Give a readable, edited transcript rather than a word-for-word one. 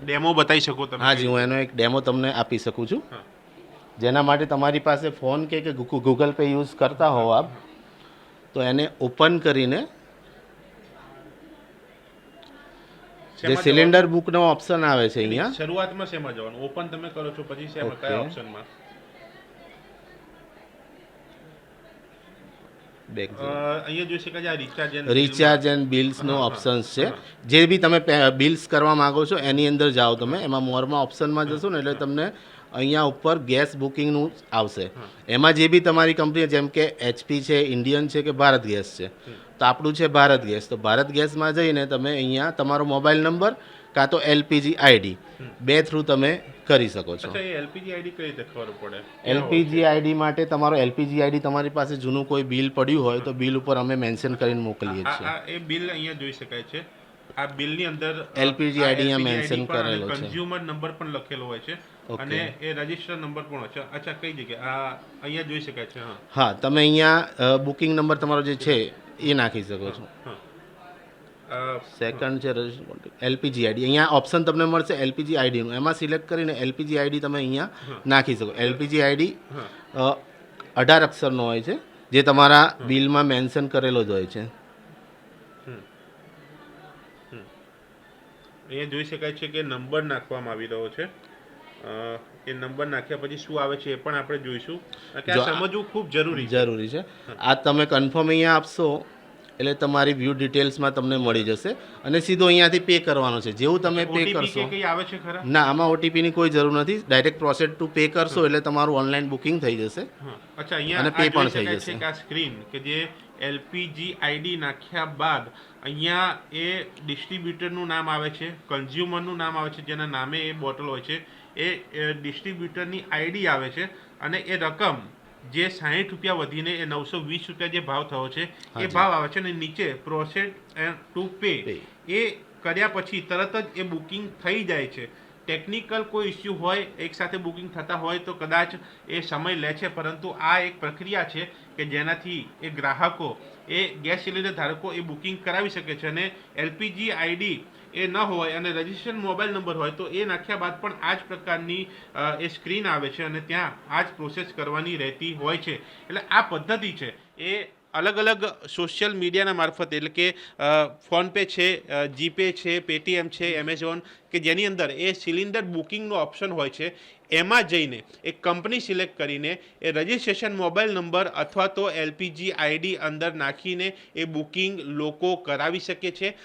Demo બતાવી શકો તમે? હા જી, હું એનો એક ડેમો તમને આપી શકું છું. હા. જેના માટે તમારી પાસે ફોન કે ગૂગલ પે યુઝ કરતા હો આપ, તો એને ઓપન કરીને જે શેમાં સિલિન્ડર જવાનું? બુકનો ઓપ્શન આવે છે અહીંયા. શરૂઆતમાં શેમાં જવાનું? ઓપન તમે કરો છો પછી શેમાં, કયા ઓકે. ઓપ્શનમાં? બેક અહીંયા જોઈ શકાય છે આ રિચાર્જ એન્ડ બિલ્સનો હા, હા, ઓપ્શન્સ છે. હા. જે બી તમે બિલ્સ કરવા માગો છો એની અંદર જાઓ તમે. એમાં મોરમાં ઓપ્શનમાં જશો ને એટલે તમને અહીંયા ઉપર ગેસ બુકિંગનું આવશે. હા. એમાં જે બી તમારી કંપની, જેમ કે એચપી છે, ઇન્ડિયન છે કે ભારત ગેસ છે, તો આપણું છે ભારત ગેસ. તો ભારત ગેસમાં જઈને તમે અહીંયા તમારો મોબાઈલ નંબર કાં તો એલપીજી આઈડી બે થ્રુ તમે કરી શકો છો. અચ્છા, એ એલપીજી આઈડી કઈ રીતે ખબર પડે? એલપીજી આઈડી માટે તમારો એલપીજી આઈડી તમારી પાસે જૂનું કોઈ બિલ પડ્યું હોય તો બિલ ઉપર અમે મેન્શન કરીને મોકલીએ છીએ. એ બિલ અહીંયા જોઈ શકાય છે. આ બિલની અંદર LPG ID અહીંયા mention કરેલો છે. કન્ઝ્યુમર નંબર પણ લખેલો હોય છે Okay. અને એ રજિસ્ટર નંબર પણ હોય છે. અચ્છા, કઈ જગ્યાએ? આ અહીંયા જોઈ શકાય છે. હા, હા, તમે અહીંયા બુકિંગ નંબર તમારો જે છે એ નાખી શકો છો. હા. સેકન્ડ છે એલપીજી આઈડી. અહીંયા ઓપ્શન તમને મળશે એલપીજી આઈડીનું. એમાં સિલેક્ટ કરીને એલપીજી આઈડી તમે અહીંયા નાખી શકો. એલપીજી આઈડી 18 અક્ષરનો હોય છે, જે તમારા બિલમાં મેન્શન કરેલો જ હોય છે. અહીંયા જોઈ શકાય છે કે નંબર નાખવામાં આવી રહ્યો છે. એ નંબર નાખ્યા પછી શું આવે છે એ પણ આપણે જોઈશું. કે આ સમજવું ખૂબ જરૂરી છે. જરૂરી છે. આ તમે કન્ફર્મ અહીંયા આપશો એટલે તમારી વ્યૂ ડિટેલ્સમાં તમને મળી જશે અને સીધો અહીંયાથી પે કરવાનો છે. જેવું તમે પે OTP કરશો, કે કંઈ આવે છે ખરા? ના, આમાં ઓટીપીની કોઈ જરૂર નથી. ડાયરેક્ટ પ્રોસેસ ટુ પે કરશો એટલે તમારું ઓનલાઈન બુકિંગ થઈ જશે. હા. અચ્છા, અહીંયા અને આ pay પણ જોઈ થઈ શકાય છે જશે. કે આ સ્ક્રીન કે જે એલપીજી આઈડી નાખ્યા બાદ અહીંયા એ ડિસ્ટ્રીબ્યુટરનું નામ આવે છે, કન્ઝ્યુમરનું નામ આવે છે, જેના નામે એ બોટલ હોય છે, એ ડિસ્ટ્રીબ્યુટરની આઈડી આવે છે અને એ રકમ જે 60 રૂપિયા વધીને એ 920 રૂપિયા જે ભાવ થયો છે એ ભાવ આવે છે અને નીચે પ્રોસેસ ટુ પે એ કર્યા પછી તરત જ એ બુકિંગ થઈ જાય છે. ટેકનિકલ કોઈ ઇસ્યુ હોય, એકસાથે બુકિંગ થતા હોય તો કદાચ એ સમય લે છે, પરંતુ આ એક પ્રક્રિયા છે કે જેનાથી એ ગ્રાહકો, એ ગેસ સિલિન્ડર ધારકો એ બુકિંગ કરાવી શકે છે. અને એલપીજી આઈડી એ ન હોય અને રજિસ્ટ્રેશન મોબાઈલ નંબર હોય તો એ નાખ્યા બાદ પણ આ જ પ્રકારની એ સ્ક્રીન આવે છે અને ત્યાં આ જ પ્રોસેસ કરવાની રહેતી હોય છે. એટલે આ પદ્ધતિ છે એ અલગ અલગ સોશિયલ મીડિયાના મારફતે, એટલે કે ફોનપે છે, જીપે છે, પેટીએમ છે, એમેઝોન, કે જેની અંદર એ સિલિન્ડર બુકિંગનો ઓપ્શન હોય છે, એમાં જઈને એક કંપની સિલેક્ટ કરીને એ રજિસ્ટ્રેશન મોબાઈલ નંબર અથવા તો એલપીજી આઈડી અંદર નાખીને એ બુકિંગ લોકો કરાવી શકે છે.